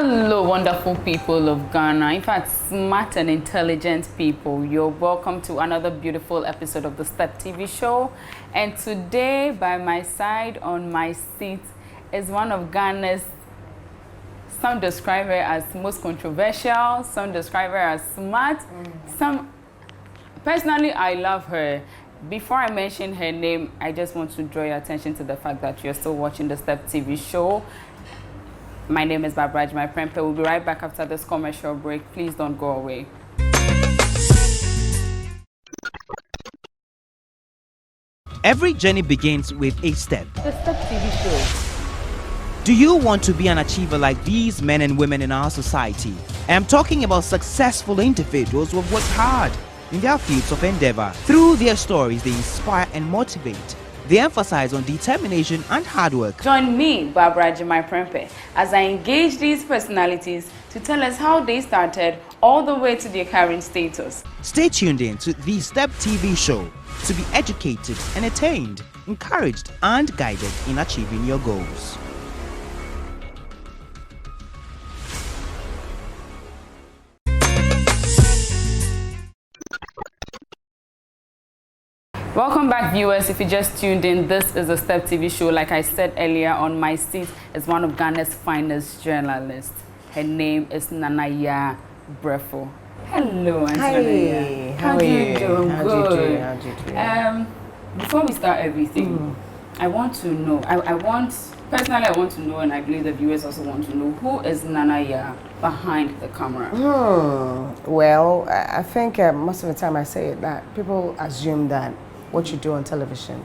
Hello, wonderful people of Ghana. In fact, smart and intelligent people. You're welcome to another beautiful episode of the Step TV show. And today, by my side on my seat is one of Ghana's, some describe her as most controversial, some describe her as smart, some... Personally, I love her. Before I mention her name, I just want to draw your attention to the fact that you're still watching the Step TV show. My name is Barbara Agyeman Prempeh. We'll be right back after this commercial break. Please don't go away. Every journey begins with a step. The Step TV show. Do you want to be an achiever like these men and women in our society? I'm talking about successful individuals who have worked hard in their fields of endeavor. Through their stories, they inspire and motivate. They emphasize on determination and hard work. Join me, Barbara Agyeman Prempeh, as I engage these personalities to tell us how they started all the way to their current status. Stay tuned in to the Step TV show to be educated, entertained, encouraged, and guided in achieving your goals. Welcome back, viewers. If you just tuned in, this is the Step TV show. Like I said earlier, on my seat is one of Ghana's finest journalists. Her name is Yaa Brefo. Hello, Auntie Nana. How are you? Doing? How Good. do you do? Before we start everything, I want to know. Personally, I want to know, and I believe the viewers also want to know, who is Yaa behind the camera? Well, I think most of the time I say it that people assume that what you do on television,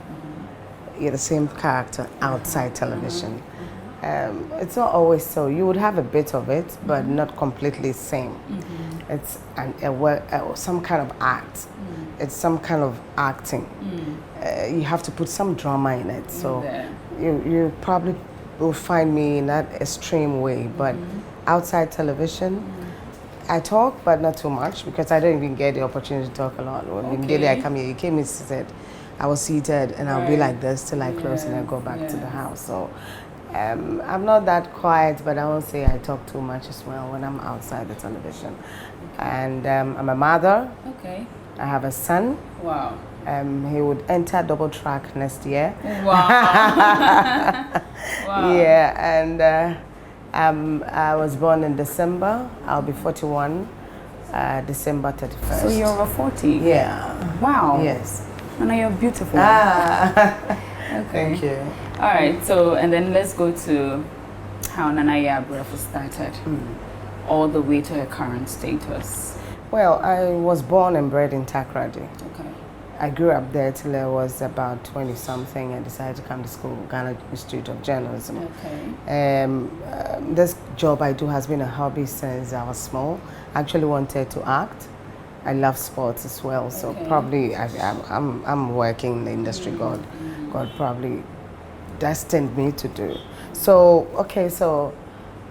you're the same character outside television. It's not always so. You would have a bit of it, but not completely the same. It's some kind of act. It's some kind of acting. You have to put some drama in it. So you probably will find me in that extreme way. But outside television, I talk, but not too much because I don't even get the opportunity to talk a lot. When daily I come here, you came and said, I was seated and I'll be like this till I close and I go back to the house. So I'm not that quiet, but I won't say I talk too much as well when I'm outside the television. And I'm a mother. Okay. I have a son. Wow. He would enter double track next year. Wow. Wow. Yeah, and I was born in December. I'll be 41, December 31st. So you're over 40? Yeah. Wow. Yes. And you're beautiful. Okay. Thank you. All right, so, and then let's go to how Yaa Brefo started, all the way to her current status. Well, I was born and bred in Takoradi. Okay. I grew up there till I was about 20-something and decided to come to school, Ghana Institute of Journalism. Okay. This job I do has been a hobby since I was small. I actually wanted to act. I love sports as well, so probably I'm working in the industry God probably destined me to do. So, so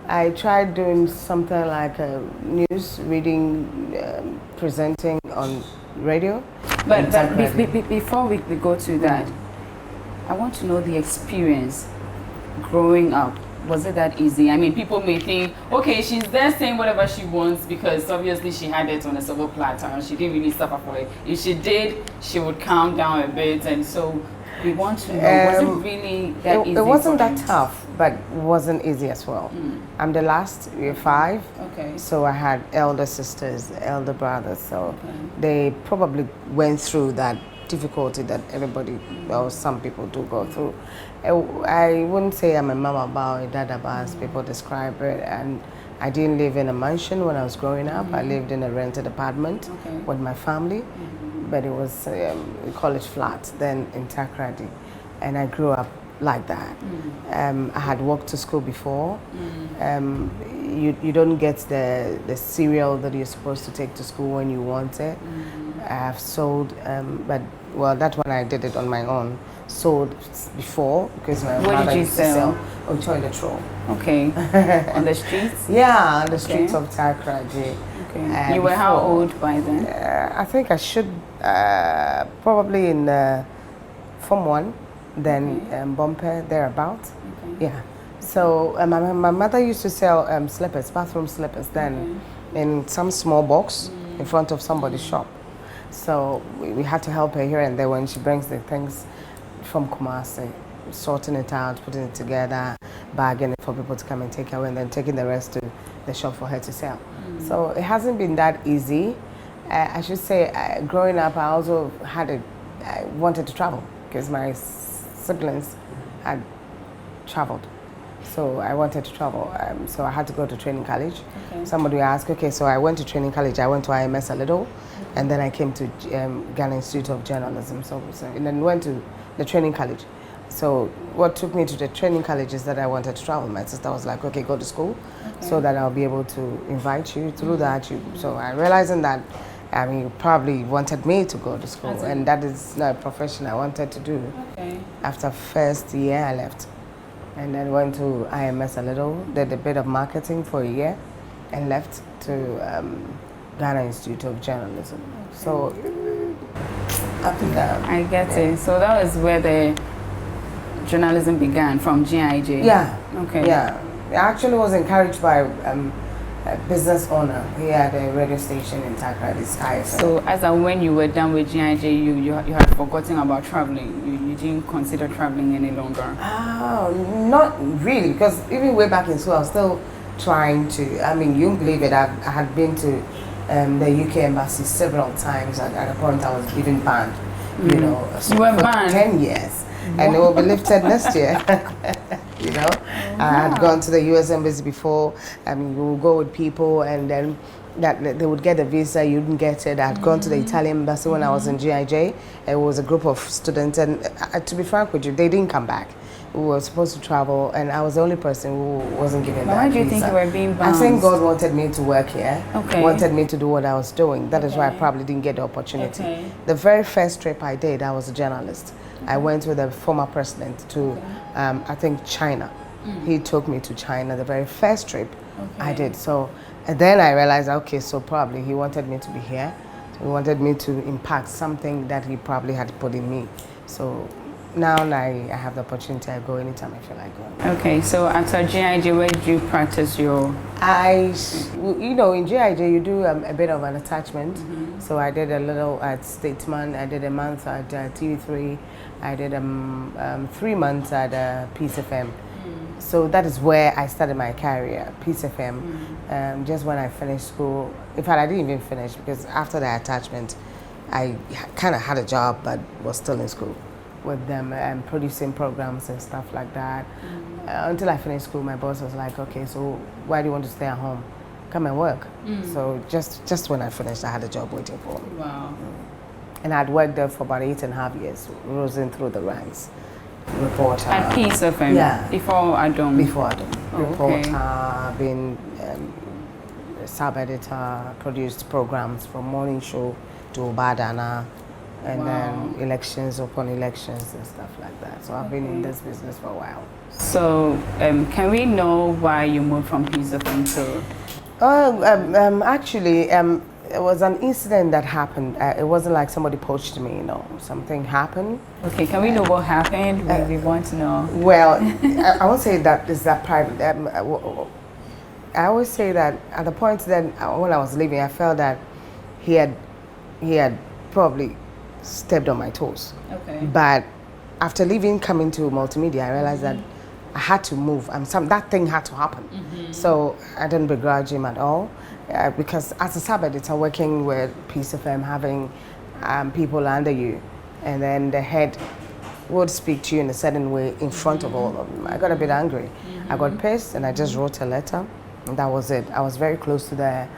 I tried doing something like news reading, presenting on radio. But before we go to that, I want to know the experience growing up. Was it that easy? I mean, people may think, okay, she's there saying whatever she wants because obviously she had it on a silver platter and she didn't really suffer for it. If she did, she would calm down a bit. And so we want to know, was it really that easy? It wasn't that tough, but it wasn't easy as well. I'm the last, year 5. Okay. So I had elder sisters, elder brothers. So they probably went through that difficulty that everybody or some people do go through. I wouldn't say I'm a mama bao, a dada bao, as people describe it. And I didn't live in a mansion when I was growing up. I lived in a rented apartment with my family, but it was, we call it flat then in Takoradi. And I grew up like that. I had walked to school before. You don't get the cereal that you're supposed to take to school when you want it. I have sold, but well, that one I did it on my own. Sold before because my mother used to sell on toilet roll. Okay. On the streets? Yeah, on the streets of Takoradi. Okay. You were how old by then? I think I should probably in Form 1, then Bumper thereabout. Yeah. So my mother used to sell slippers, bathroom slippers, then in some small box in front of somebody's shop. So we had to help her here and there when she brings the things from Kumasi, sorting it out, putting it together, bagging it for people to come and take away, and then taking the rest to the shop for her to sell. So it hasn't been that easy. I should say, growing up, I also I wanted to travel because my siblings had traveled. So I wanted to travel. So I had to go to training college. Okay. Somebody asked, okay, so I went to training college. I went to IMS a little, and then I came to Ghana Institute of Journalism. So and then went to the training college. So what took me to the training college is that I wanted to travel. My sister was like, okay, go to school so that I'll be able to invite you through that. So I realizing that, you probably wanted me to go to school, and that is not a profession I wanted to do. Okay. After first year, I left. And then went to IMS a little, did a bit of marketing for a year, and left to Ghana Institute of Journalism. Okay. So after that, I get it. So that was where the journalism began, from GIJ. Yeah. Okay. Yeah. I actually was encouraged by a business owner. He had a radio station in Takra, the Sky. So as and when you were done with GIJ, you had forgotten about traveling. You didn't consider traveling any longer. Not really, because even way back in school, I was still trying to. You won't believe it. I had been to the UK embassy several times. At a point, I was even banned. You know, you were for banned 10 years, and it will be lifted next year. You know, I had gone to the US embassy before. You would go with people, and then that they would get a visa, you didn't get it. I had gone to the Italian embassy when I was in GIJ. It was a group of students, and to be frank with you, they didn't come back. We were supposed to travel, and I was the only person who wasn't given that Why do you visa. think you were being bounced? I think God wanted me to work here, Okay. wanted me to do what I was doing. That is why I probably didn't get the opportunity. Okay. The very first trip I did, I was a journalist. I went with the former president to, I think, China. He took me to China, the very first trip I did. So, and then I realized, okay, so probably he wanted me to be here. He wanted me to impact something that he probably had put in me. So now I have the opportunity. I go anytime I feel like going. Okay, so after GIJ, where did you practice your? In GIJ you do a bit of an attachment. So I did a little at Statesman. I did a month at TV3. I did 3 months at Peace FM. So that is where I started my career, Peace FM. Just when I finished school. In fact, I didn't even finish because after the attachment, I kind of had a job but was still in school with them and producing programs and stuff like that. Until I finished school, my boss was like, okay, so why do you want to stay at home? Come and work. So just when I finished, I had a job waiting for me. Wow. And I'd worked there for about 8.5 years, rosing through the ranks. Reporter. At Peace FM? Yeah. Before Adom? Before Adom. Oh, Reporter, been sub-editor, produced programs from morning show to Badana, and then elections upon elections and stuff like that. So I've been in this business for a while. So can we know why you moved from Peace FM to? Actually, it was an incident that happened. It wasn't like somebody poached me, something happened. Okay, can we know what happened? We want to know. Well, I won't say that is that private. I always say that at the point that when I was leaving, I felt that he had probably stepped on my toes. Okay. But after leaving, coming to multimedia, I realized that I had to move. That thing had to happen. So I didn't begrudge him at all. Because as a sub-editor working with Peace FM, having people under you, and then the head would speak to you in a certain way in front of all of them. I got a bit angry. I got pissed and I just wrote a letter, and that was it. I was very close to the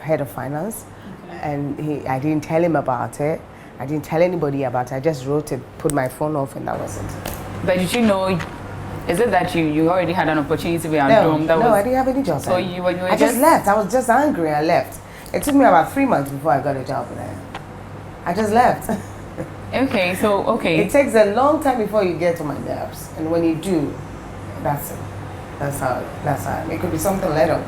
head of finance, and I didn't tell him about it. I didn't tell anybody about it. I just wrote it, put my phone off, and that was it. But did you know? Is it that you already had an opportunity with Adom? No, I didn't have any job. So I just left. I was just angry. I left. It took me about 3 months before I got a job there. I just left. Okay, so It takes a long time before you get to my nerves, and when you do, that's it. That's how. It could be something little,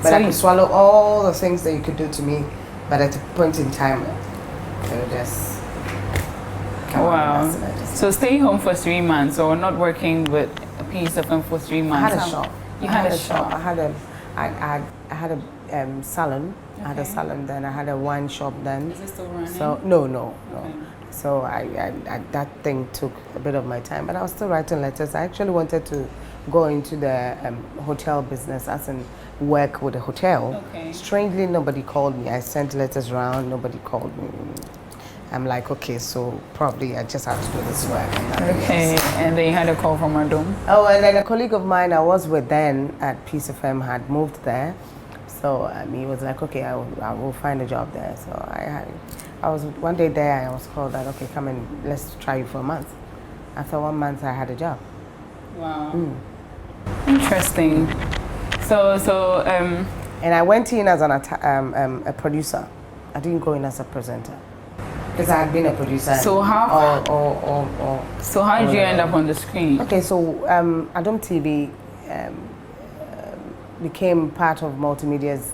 but I could swallow all the things that you could do to me. But at a point in time, it would just. Wow. So staying home for 3 months or not working with Peace FM for 3 I months. had a shop. You had a shop. I had a salon. Okay. I had a salon then. I had a wine shop then. Is it still running? So no. Okay. So that thing took a bit of my time, but I was still writing letters. I actually wanted to go into the hotel business, as in work with a hotel. Okay. Strangely, nobody called me. I sent letters around. Nobody called me. I'm like, okay, so probably I just have to do this work. Okay, and then you had a call from Adom. Oh, and then a colleague of mine I was with then at Peace FM had moved there. So he was like, okay, I will find a job there. So I was one day there. I was called that, okay, come and let's try you for a month. After 1 month, I had a job. Wow. Interesting. So. And I went in as a producer. I didn't go in as a presenter because I had been a producer. So how? So how did you end up on the screen? Okay, so Adom TV became part of Multimedia's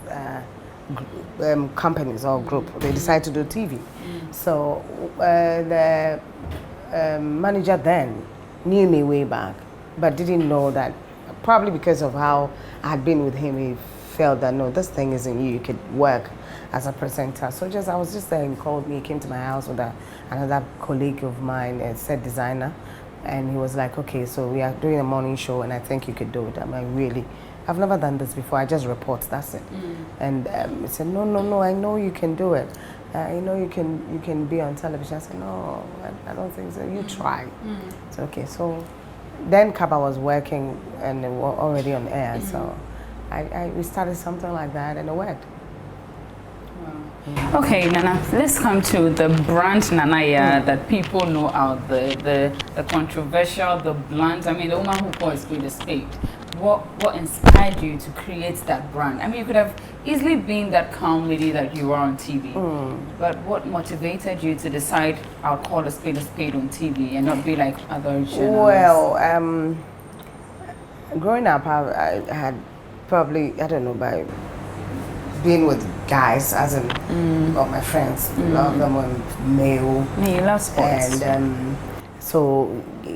companies or group. They decided to do TV. So the manager then knew me way back, but didn't know that, probably because of how I had been with him, he felt that, no, this thing isn't you could work as a presenter. So I was just there, and he called me, he came to my house with another colleague of mine, a set designer, and he was like, okay, so we are doing a morning show and I think you could do it. I'm like, really? I've never done this before, I just report, that's it. And he said, no, I know you can do it. You know you can be on television. I said, no, I don't think so, you try. So okay, so then Kaba was working and already on air, so we started something like that and it worked. Wow. Okay, Nana, let's come to the brand Nana Yaa that people know out there, the controversial, the blunt. I mean, the woman who calls spade a spade. What inspired you to create that brand? I mean, you could have easily been that calm lady that you are on TV, but what motivated you to decide I'll call a spade on TV and not be like other journalists? Well, growing up, I had probably, I don't know, by being with guys, as in all my friends, a lot of them were male. Yeah, you love sports. And so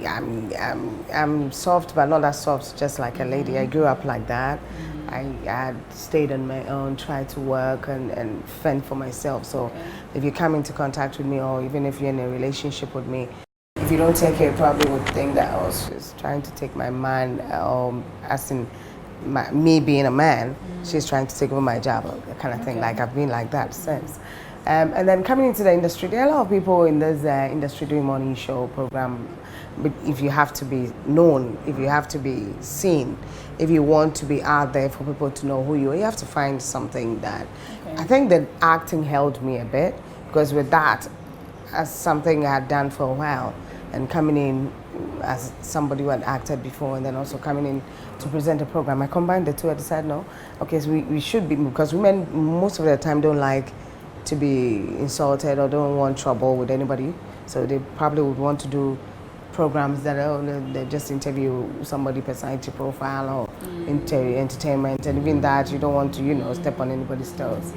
I'm soft, but not that soft, just like a lady. I grew up like that. I had stayed on my own, tried to work and fend for myself. So if you come into contact with me, or even if you're in a relationship with me, if you don't take care, you probably would think that I was just trying to take my man, as in me being a man, she's trying to take over my job, kind of thing. Like, I've been like that since. And then coming into the industry, there are a lot of people in this industry doing morning show program. But if you have to be known, if you have to be seen, if you want to be out there for people to know who you are, you have to find something that... I think that acting helped me a bit, because with that, as something I had done for a while, and coming in as somebody who had acted before, and then also coming in to present a program, I combined the two. I decided, no, okay, so we should be, because women most of the time don't like to be insulted or don't want trouble with anybody, so they probably would want to do programs that they just interview somebody, personality profile, or entertainment, and even that you don't want to step on anybody's toes.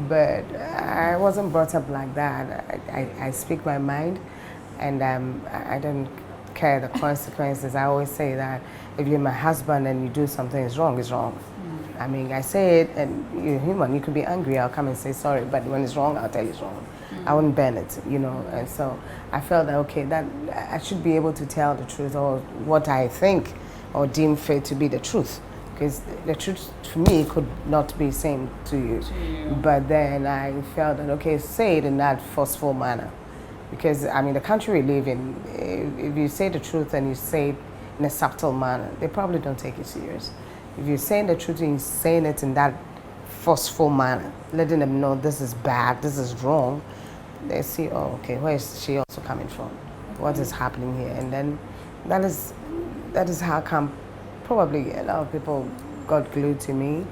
But I wasn't brought up like that. I speak my mind, and I don't care the consequences. I always say that if you're my husband and you do something is wrong, it's wrong. I mean, I say it, and you're human. You could be angry. I'll come and say sorry. But when it's wrong, I'll tell you it's wrong. I wouldn't bend it, And so I felt that, okay, that I should be able to tell the truth, or what I think or deem fit to be the truth. Because the truth to me could not be same to you. But then I felt that, okay, say it in that forceful manner. Because, I mean, the country we live in, if you say the truth and you say it in a subtle manner, they probably don't take it serious. If you're saying the truth and you're saying it in that forceful manner, letting them know this is bad, this is wrong, they see, oh, okay, where is she also coming from? What is happening here? And then that is how come probably a lot of people got glued to me,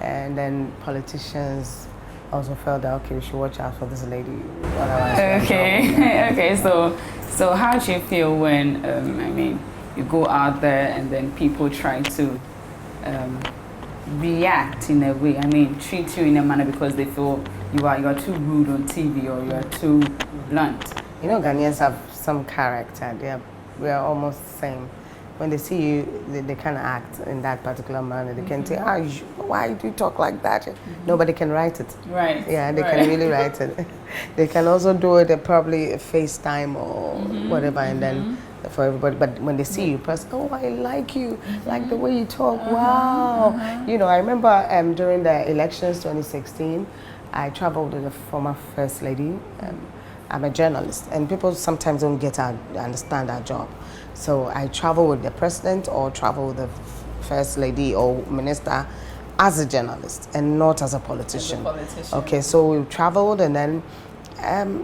and then politicians also felt that, okay, we should watch out for this lady. Okay, so how do you feel when you go out there and then people try to react in a way? I mean, treat you in a manner because they feel you are too rude on TV, or you are too blunt. Ghanaians have some character. We are almost the same. when they see you, they kind of act in that particular manner. They can say, why do you talk like that? Nobody can write it. Right. Yeah, they can really write it. They can also do it at probably a FaceTime or whatever, and then for everybody. But when they see you, oh, I like you, like the way you talk. Wow. You know, I remember during the elections 2016, I traveled with the former First Lady. I'm a journalist, and people sometimes don't understand our job. So I travel with the president or travel with the First Lady or minister as a journalist and not as a politician. Okay, so we traveled, and then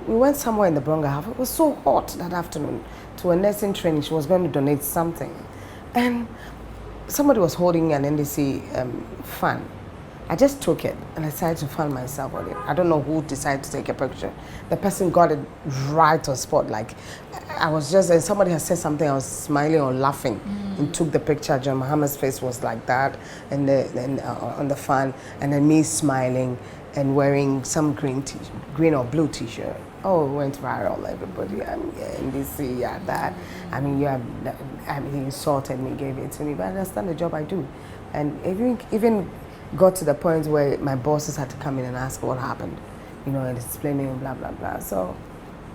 we went somewhere in the Bronga. It was so hot that afternoon. To a nursing training, she was going to donate something, and somebody was holding an NDC fan. I just took it and I decided to fan myself with it. I don't know who decided to take a picture. The person got it right on spot. Like, I was just, and somebody had said something, I was smiling or laughing and took the picture. John Muhammad's face was like that, and on the fan, and then me smiling and wearing some green or blue t-shirt. Oh, it went viral, everybody. In DC, yeah, that. I mean, he insulted me, gave it to me, but I understand the job I do. And even got to the point where my bosses had to come in and ask what happened, you know, and explaining blah, blah, blah. So,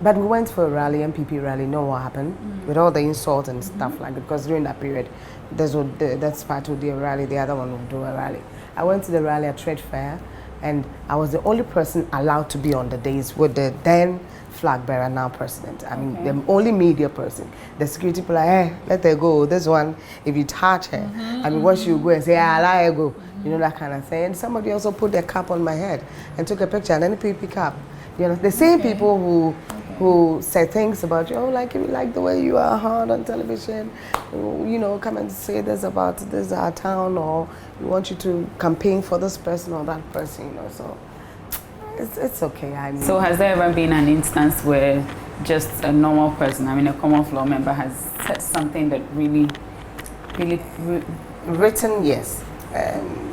but we went for a rally, MPP rally, know what happened, with all the insults and stuff like that, because during that period, that's part would do a rally, the other one would do a rally. I went to the rally at Trade Fair, and I was the only person allowed to be on the days with the then flag bearer, now president. I mean, the only media person. The security people are, hey, let her go. This one, if you touch her, I mean, what she would go and say, I'll let her go. You know, that kind of thing. And somebody also put their cap on my head and took a picture, and then people pick up. You know, the same people who say things about you, oh, like the way you are hard on television, you know, come and say this about this our town, or we want you to campaign for this person or that person, you know. So it's okay. I mean, so has there ever been an instance where just a normal person, I mean a common floor member, has said something that really written, yes.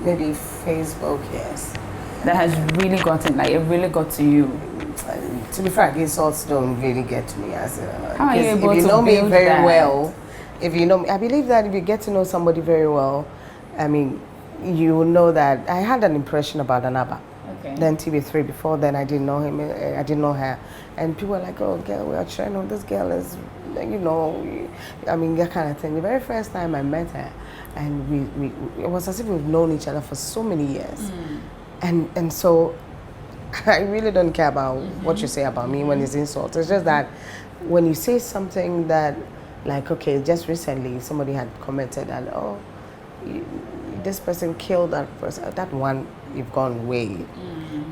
Maybe Facebook, yes. That has really gotten, like, it really got to you? To be frank, insults don't really get to me. How are you able if you to know me build very that? well, if you know me, I believe that if you get to know somebody very well, I mean, you will know that I had an impression about Anaba. Okay. Then TV3, before then I didn't know him, I didn't know her. And people were like, oh, girl, we are trying to, this girl is, you know, I mean, that kind of thing. The very first time I met her, and it was as if we've known each other for so many years. And so I really don't care about what you say about me when it's insult. It's just that when you say something that, like, okay, just recently somebody had commented that, oh, this person killed that person. That one, you've gone way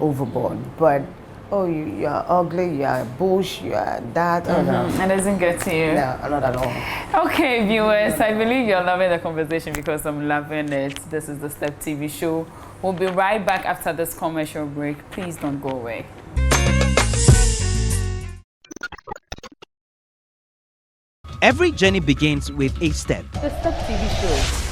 overboard. But, oh, you are ugly, you are bush, you are that. Oh, no. It doesn't get to you? No, not at all. Okay, viewers, I believe you're loving the conversation because I'm loving it. This is the Step TV show. We'll be right back after this commercial break. Please don't go away. Every journey begins with a step. The Step TV show.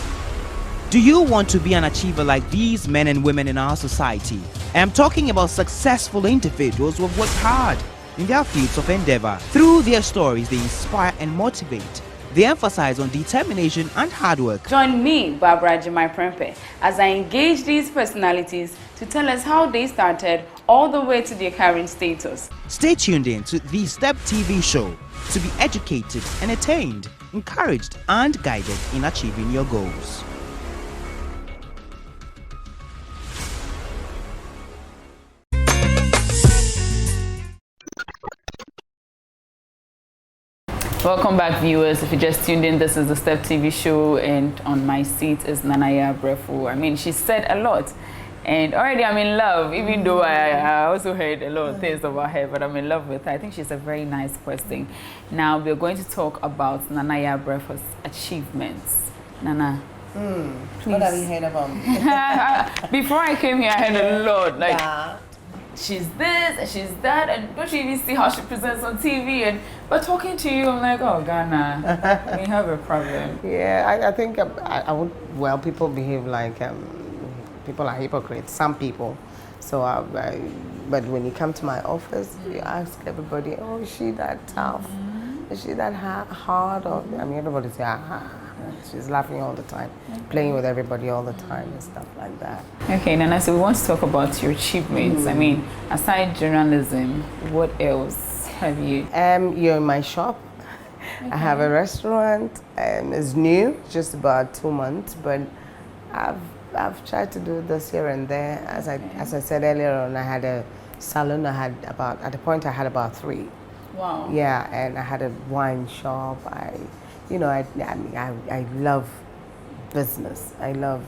Do you want to be an achiever like these men and women in our society? I'm talking about successful individuals who have worked hard in their fields of endeavor. Through their stories, they inspire and motivate. They emphasize on determination and hard work. Join me, Barbara Agyeman Prempeh, as I engage these personalities to tell us how they started all the way to their current status. Stay tuned in to the Step TV show to be educated, entertained, encouraged, and guided in achieving your goals. Welcome back, viewers. If you just tuned in, this is the Step TV show, and on my seat is Yaa Brefo. I mean, she said a lot, and already I'm in love, even though I also heard a lot of things about her, but I'm in love with her. I think she's a very nice person. Now, we're going to talk about Yaa Brefo's achievements. Nana, please. What have you heard about me? Before I came here, I heard a lot. Like, Yeah. she's this and she's that, and don't you even see how she presents on TV? But talking to you, I'm like, oh, Ghana, we have a problem. Yeah, I think I would, well, people behave like, people are hypocrites, some people. So, but when you come to my office, you ask everybody, oh, is she that tough? Is she that hard? Or, I mean, everybody say, She's laughing all the time, playing with everybody all the time and stuff like that. Okay, Nana, so we want to talk about your achievements. I mean, aside journalism, what else have you? You're in my shop. Okay. I have a restaurant. It's new, just about 2 months, but I've tried to do this here and there. As I said earlier on, I had a salon. At the point I had about 3. Wow. Yeah, and I had a wine shop. I love business. I love,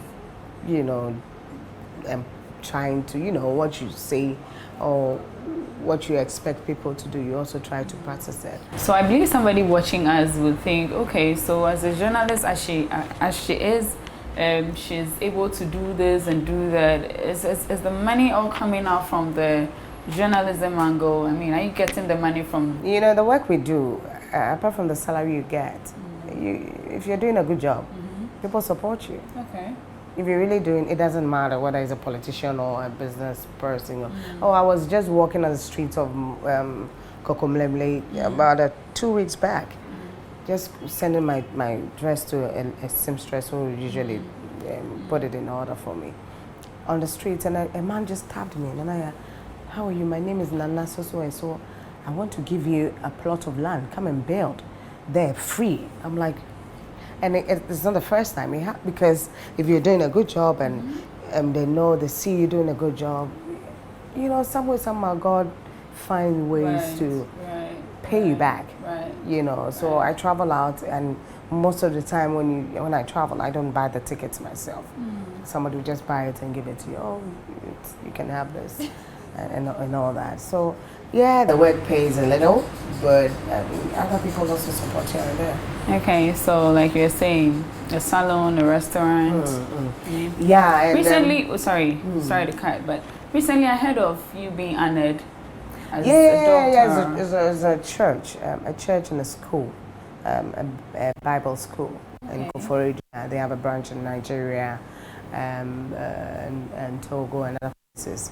trying to, what you say or what you expect people to do, you also try to practice it. So I believe somebody watching us would think, okay, so as a journalist, as she is, she's able to do this and do that. Is the money all coming out from the journalism angle? I mean, are you getting the money from? The work we do, apart from the salary you get, if you're doing a good job, people support you. Okay. If you're really doing, it doesn't matter whether it's a politician or a business person. Oh, I was just walking on the streets of Kokomlemle about 2 weeks back, just sending my dress to a seamstress who usually put it in order for me on the streets, and a man just tapped me, and I, how are you? My name is Nana so and so. I want to give you a plot of land. Come and build. They're free. I'm like, and it's not the first time, because if you're doing a good job and they see you doing a good job, somewhere, somehow God finds ways to pay you back. Right. So I travel out, and most of the time when I travel, I don't buy the tickets myself. Somebody will just buy it and give it to you. Oh, you can have this, and all that. So yeah, the work pays a little, but other people also support here and there. Okay, so like you're saying, a salon, a restaurant. Yeah. And recently, sorry to cut, but recently I heard of you being honored as a doctor. It's a church and a school, a Bible school in Koforidua. They have a branch in Nigeria, and Togo and other places.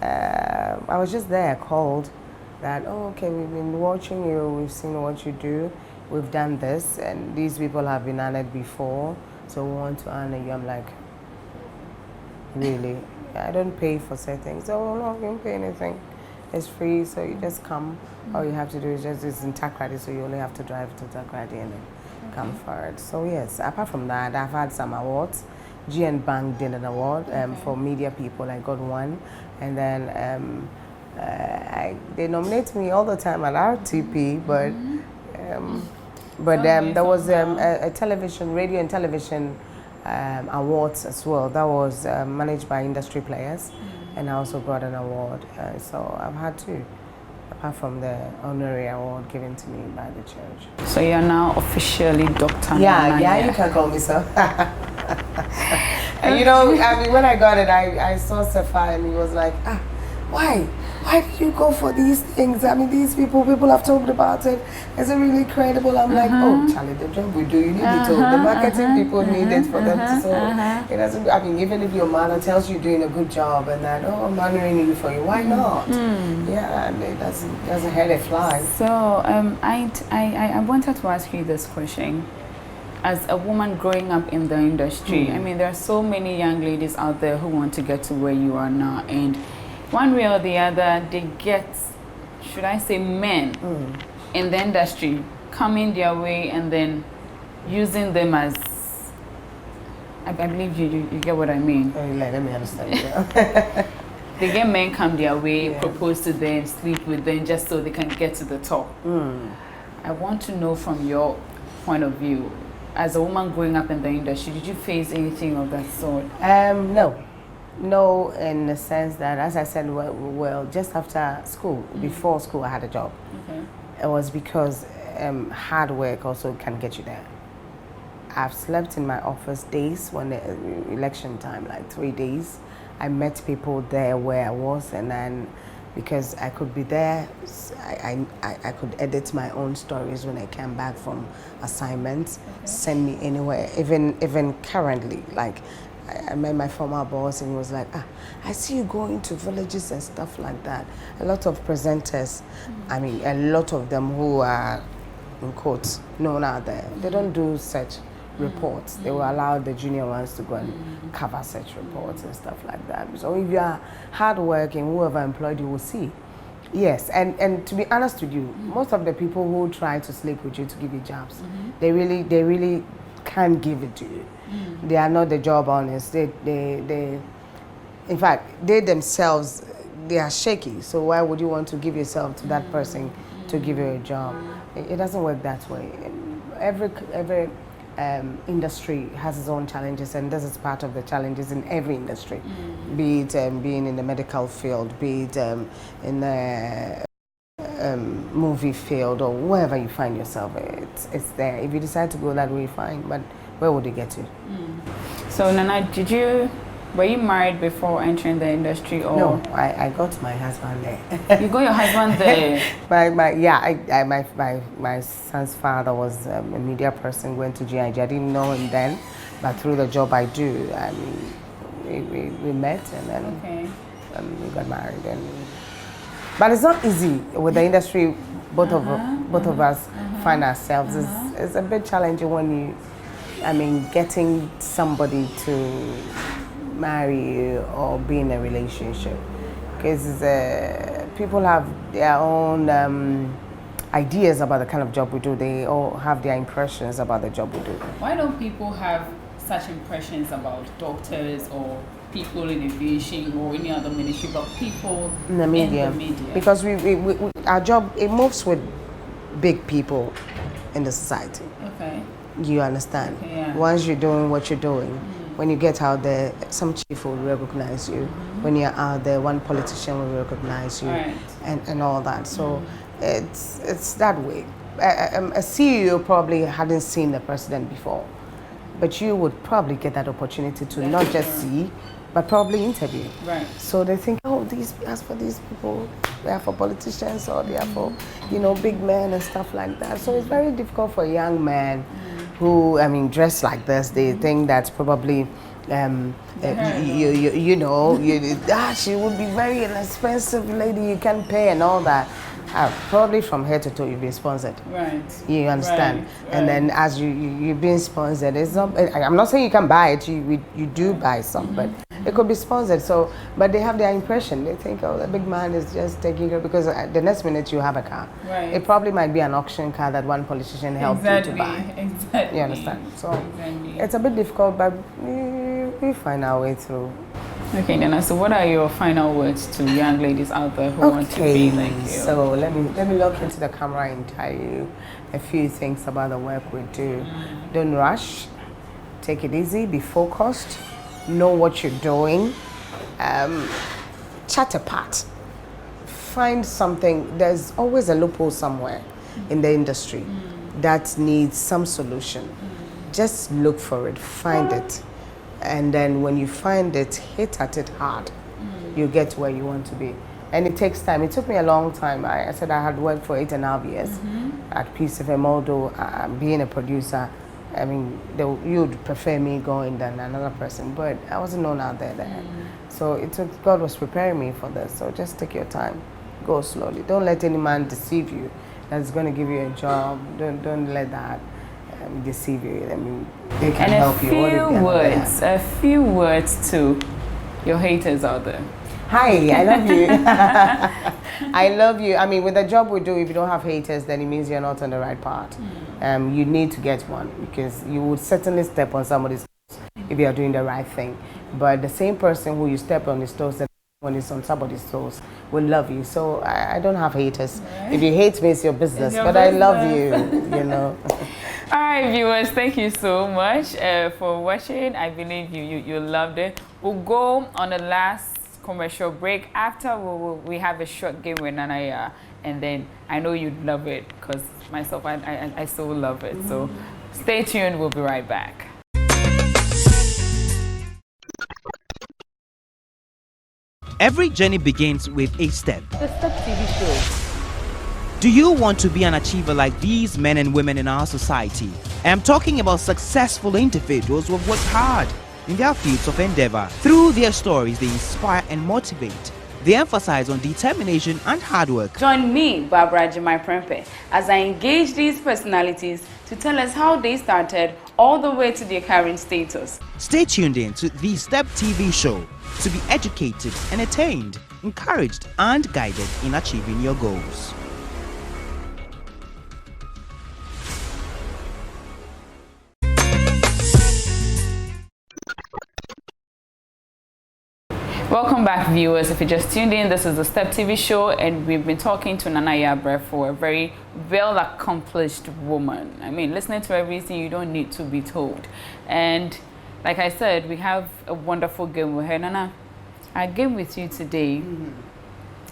I was just there, called that, okay, we've been watching you, we've seen what you do, we've done this, and these people have been honored before, so we want to honor you. I'm like, really? I don't pay for certain things. Oh, no, you don't pay anything. It's free, so you just come. All you have to do is it's in Takrady, so you only have to drive to Takrady and then come for it. So yes, apart from that, I've had some awards. GN Bank did an award for media people. I got one, and then they nominate me all the time at RTP, but there was a television, radio and television awards as well. That was managed by industry players, and I also got an award. So I've had 2, apart from the honorary award given to me by the church. So you're now officially Dr. Yeah, you can call me so. And when I got it, I saw Sapphire, and he was like, why did you go for these things? I mean, these people have talked about it. Is it really credible? I'm like, oh, Charlie, the job we do, you need it all. The marketing people need it for them to. So it doesn't. I mean, even if your mother tells you you're doing a good job and that, oh, I'm honoring you for you, why not? Yeah, and it doesn't hurt a fly. So I wanted to ask you this question. As a woman growing up in the industry, I mean, there are so many young ladies out there who want to get to where you are now, and one way or the other, they get, should I say, men in the industry coming their way and then using them as, I believe you get what I mean. Let me understand. Yeah. They get men come their way, propose to them, sleep with them, just so they can get to the top. I want to know from your point of view, as a woman growing up in the industry, did you face anything of that sort? No, in the sense that, as I said, well, just after school, before school, I had a job. Okay. It was because hard work also can get you there. I've slept in my office days when the election time, like 3 days. I met people there where I was, and then because I could be there, I could edit my own stories when I came back from assignments, send me anywhere, even currently, like I met my former boss and he was like, I see you going to villages and stuff like that. A lot of presenters, I mean, a lot of them who are, in quotes, known out there, they don't do such reports. They will allow the junior ones to go and cover such reports and stuff like that. So if you are hardworking, whoever employed you will see. Yes, and to be honest with you, most of the people who try to sleep with you to give you jobs, they really can't give it to you. They are not the job honest. They in fact, they themselves, they are shaky. So why would you want to give yourself to that person to give you a job? It doesn't work that way. Every industry has its own challenges, and this is part of the challenges in every industry, be it being in the medical field, be it in the movie field, or wherever you find yourself. It's there. If you decide to go that way, fine, but where would you get to? So Nana, were you married before entering the industry, or? No, I got my husband there. You got your husband there? My son's father was a media person, went to GIG. I didn't know him then, but through the job I do, we met, and then we got married. But it's not easy with the industry. Both of us find ourselves. It's a bit challenging when getting somebody to marry you or be in a relationship, because people have their own ideas about the kind of job we do. They all have their impressions about the job we do. Why don't people have such impressions about doctors or people in aviation or any other ministry, but people in the media? Because our job, it moves with big people in the society. Okay. You understand? Okay, yeah. Once you're doing what you're doing, when you get out there, some chief will recognize you. When you're out there, one politician will recognize you, and all that. So it's that way. A CEO probably hadn't seen the president before, but you would probably get that opportunity to not just see, but probably interview. Right. So they think, oh, as for these people, they are for politicians, or they are for, big men and stuff like that. So it's very difficult for a young man who, dressed like this. They think that's probably, she would be very an expensive lady you can pay and all that. Probably from head to toe you've been sponsored. Right. You understand? Right. And then as you've been sponsored, I'm not saying you can buy it, you do buy some, but it could be sponsored. So, but they have their impression. They think, oh, the big man is just taking care, because the next minute you have a car. Right. It probably might be an auction car that one politician helped you to buy. Exactly. You understand? So it's a bit difficult, but we find our way through. Okay, Nana, so what are your final words to young ladies out there who want to be like you? So let me look into the camera and tell you a few things about the work we do. Don't rush. Take it easy. Be focused. Know what you're doing. Chat apart. Find something. There's always a loophole somewhere in the industry that needs some solution. Just look for it. Find it. And then when you find it, hit at it hard. You get where you want to be. And it takes time. It took me a long time. I said I had worked for 8.5 years at PCFM, although being a producer, you'd prefer me going than another person, but I wasn't known out there then. So God was preparing me for this. So just take your time. Go slowly. Don't let any man deceive you that's going to give you a job. Don't let that deceive you. They can help you. A few words to your haters out there. Hi, I love you. I love you. With the job we do, if you don't have haters, then it means you're not on the right path. You need to get one, because you would certainly step on somebody's toes if you are doing the right thing. But the same person who you step on his toes, when it's on somebody's toes, will love you. So I don't have haters. Right. If you hate me, it's your business. But I love you, All right, viewers, thank you so much for watching. I believe you loved it. We'll go on the last commercial break. After we have a short game with Nana, and then I know you'd love it, because myself, I so love it. So stay tuned. We'll be right back. Every journey begins with a step. The Step TV show. Do you want to be an achiever like these men and women in our society? I'm talking about successful individuals who have worked hard in their fields of endeavor. Through their stories, they inspire and motivate. They emphasize on determination and hard work. Join me, Barbara Agyeman Prempeh, as I engage these personalities to tell us how they started all the way to their current status. Stay tuned in to the Step TV show to be educated, entertained, encouraged, and guided in achieving your goals. Welcome back, viewers. If you just tuned in, this is the Step TV show, and we've been talking to Nana Yaa Brefo, a very well-accomplished woman. I mean, listening to everything, you don't need to be told. And like I said, we have a wonderful game with her. Nana, our game with you today,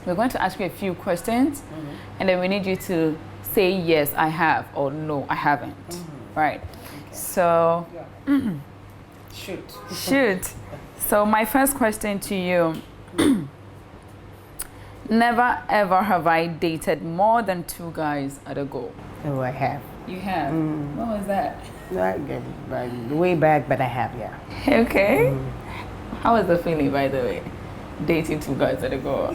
we're going to ask you a few questions, and then we need you to say yes, I have, or no, I haven't. Right? Okay. So, shoot. So my first question to you, never ever have I dated more than 2 guys at a go. Oh, I have. You have? What was that? Way back, but I have, yeah. Okay. How was the feeling, by the way, dating 2 guys at a go?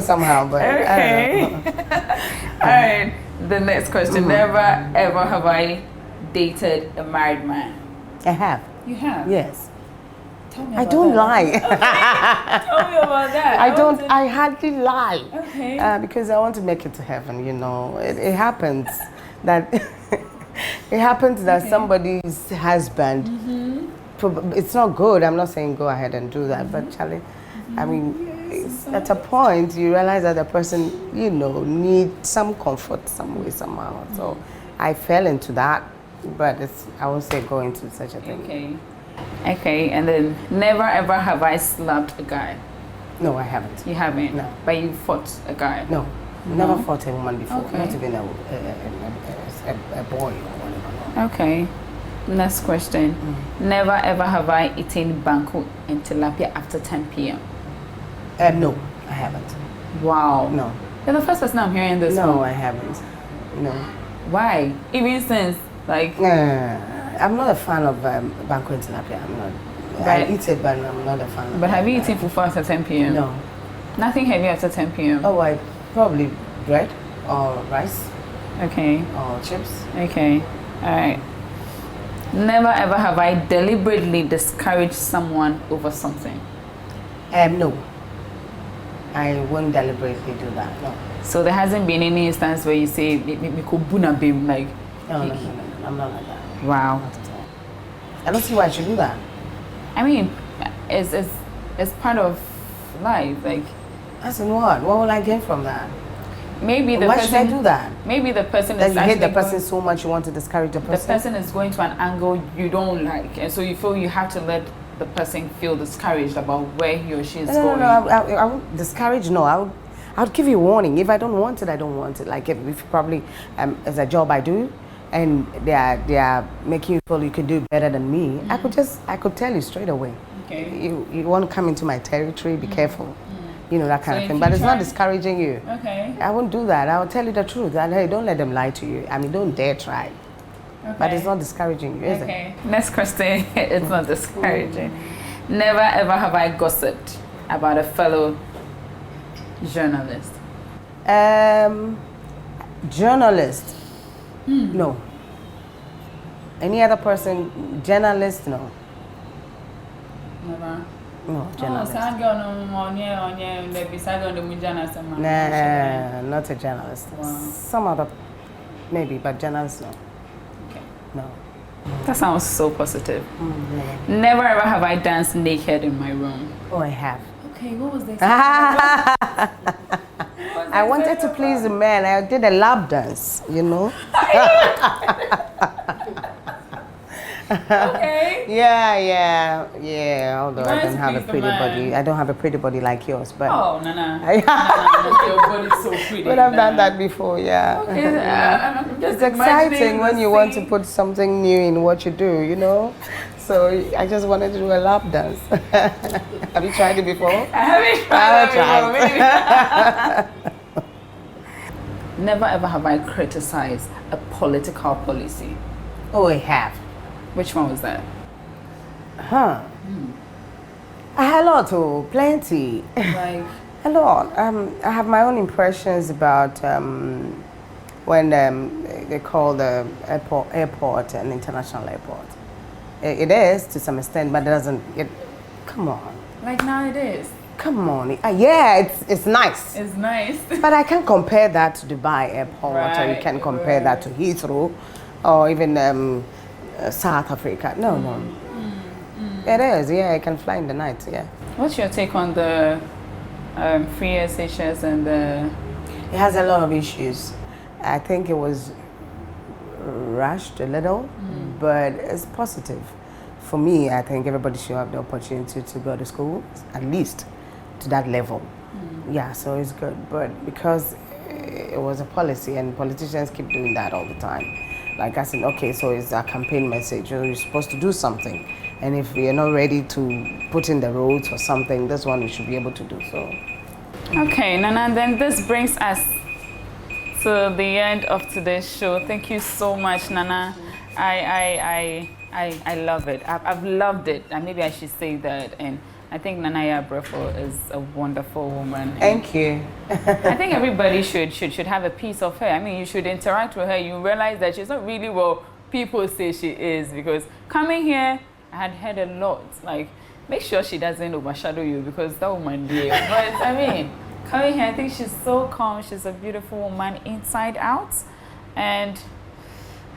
Somehow, but okay. All right. The next question, never ever have I dated a married man. I have. You have? Yes. Tell me I about don't that. lie. Tell me about that. I hardly lie. Okay. Because I want to make it to heaven, you know. It happens that somebody's husband, it's not good. I'm not saying go ahead and do that, but Charlie, I mean, at a point you realize that the person, you know, needs some comfort some way, somehow. So I fell into that. But I won't say go into such a thing. Okay, and then never ever have I slapped a guy. No, I haven't. You haven't? No. But you fought a guy? No, never fought a woman before. Okay. Not even a boy or whatever. Okay. Next question. Never ever have I eaten banku and tilapia after 10 p.m. No, I haven't. Wow. No. You're the first person I'm hearing this No, from. I haven't. No. Why? Even since, like... I'm not a fan of banku and tilapia. I'm not. I eat it, but I'm not a fan of But have you eaten fufu after 10 p.m.? No. Nothing heavy after 10 p.m.? Oh, I probably bread or rice. Okay. Or chips. Okay. All right. Never ever have I deliberately discouraged someone over something. No. I won't deliberately do that. No. So there hasn't been any instance where you say me could buna bim like. No, I'm not like that. Wow. Not at all. I don't see why I should do that. I mean, it's part of life. Like. As in what? What will I get from that? Maybe the why person. Why should I do that? Maybe the person that is you hate the person going, so much you want to discourage the person. The person is going to an angle you don't like, and so you feel you have to let the person feel discouraged about where he or she is going. No, I would discourage. No, I would give you a warning. If I don't want it, I don't want it. Like if probably as a job I do, and they are making you feel you could do better than me, I could tell you straight away. Okay. You want to come into my territory? Be careful. You know, that kind of thing. But it's not discouraging you. Okay. I won't do that. I will tell you the truth. And hey, don't let them lie to you. I mean, don't dare try. Okay. But it's not discouraging you, is it? Okay. Next question. It's not discouraging. Never ever have I gossiped about a fellow journalist. Journalist? No. Any other person? Journalist? No. Never. No, journalist. Nah, not a journalist. Wow. Some other, maybe, but journalist, no. Okay. No. That sounds so positive. Never ever have I danced naked in my room. Oh, I have. Okay, what was this? I wanted to please the man. I did a lap dance, you know. Okay. Yeah. Although I don't have a pretty body. I don't have a pretty body like yours, but. Oh, no. Your body's so pretty. But I've done that before, yeah. Okay, it's exciting when you want to put something new in what you do, you know. So I just wanted to do a lap dance. Have you tried it before? I haven't tried it before. Never ever have I criticized a political policy. Oh, I have. Which one was that? I had a lot, oh, plenty. Like, A lot. I have my own impressions about when they call the airport an international airport. It is to some extent, but it doesn't. Come on. like now it is. Come on. Yeah, it's nice. It's nice. But I can't compare that to Dubai airport, or you Right, can compare that to Heathrow, or even South Africa. No. It is. Yeah, I can fly in the night. Yeah. What's your take on the free SHS and the? It has a lot of issues. I think it was rushed a little, but it's positive. For me, I think everybody should have the opportunity to go to school, at least to that level. Yeah, so it's good. But because it was a policy and politicians keep doing that all the time. Like I said, okay, so it's a campaign message, you're supposed to do something. And if you're not ready to put in the roads or something, this one you should be able to do so. Okay, Nana, then this brings us to the end of today's show. Thank you so much, Nana. I love it. I've loved it. And maybe I should say that. And I think Nana Yaa Brefo is a wonderful woman. Thank you. I think everybody should have a piece of her. I mean, you should interact with her. You realize that she's not really what people say she is. Because coming here, I had heard a lot. Like, make sure she doesn't overshadow you because that woman did. But I mean, coming here, I think she's so calm. She's a beautiful woman inside out. And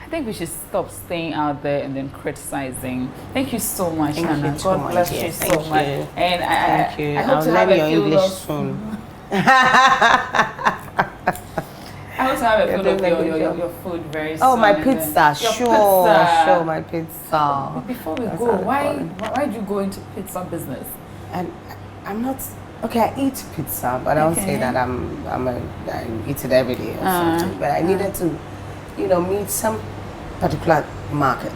I think we should stop staying out there and then criticizing. Thank you so much, Nana. God bless you so much. And Thank you. I hope I'll to have learn a your feel English of, soon. I hope to have a feel of doing your food very soon. Oh, my and then- pizza. Your Sure, pizza. sure, my pizza. But before we That's go, how they why call it. did you go into pizza business? And I'm not. Okay, I eat pizza, but I don't say that I eat it every day or something. But I needed to, meet some particular market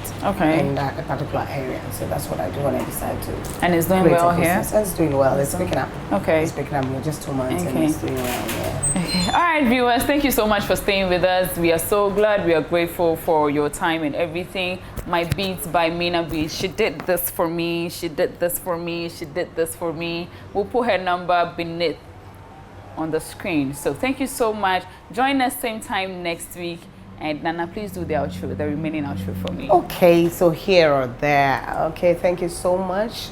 in that particular area. So that's what I do when I decide to. And it's doing create a well here? business. It's doing well. It's picking up. Okay. It's picking up. We're just 2 months and it's doing well. Yeah. Okay. All right, viewers, thank you so much for staying with us. We are so glad. We are grateful for your time and everything. My Beats by Mina B. She did this for me. She did this for me. She did this for me. We'll put her number beneath on the screen. So thank you so much. Join us same time next week. And Nana, please do the outro, the remaining outro for me. Okay, so here or there. Okay, thank you so much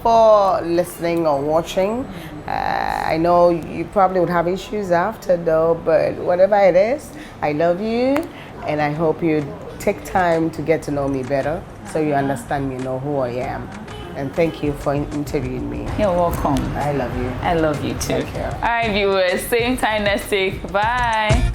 for listening or watching. I know you probably would have issues after though, but whatever it is, I love you and I hope you take time to get to know me better so you understand me, know who I am. And thank you for interviewing me. You're welcome. I love you. I love you too. Take care. All right, viewers, same time next week. Bye.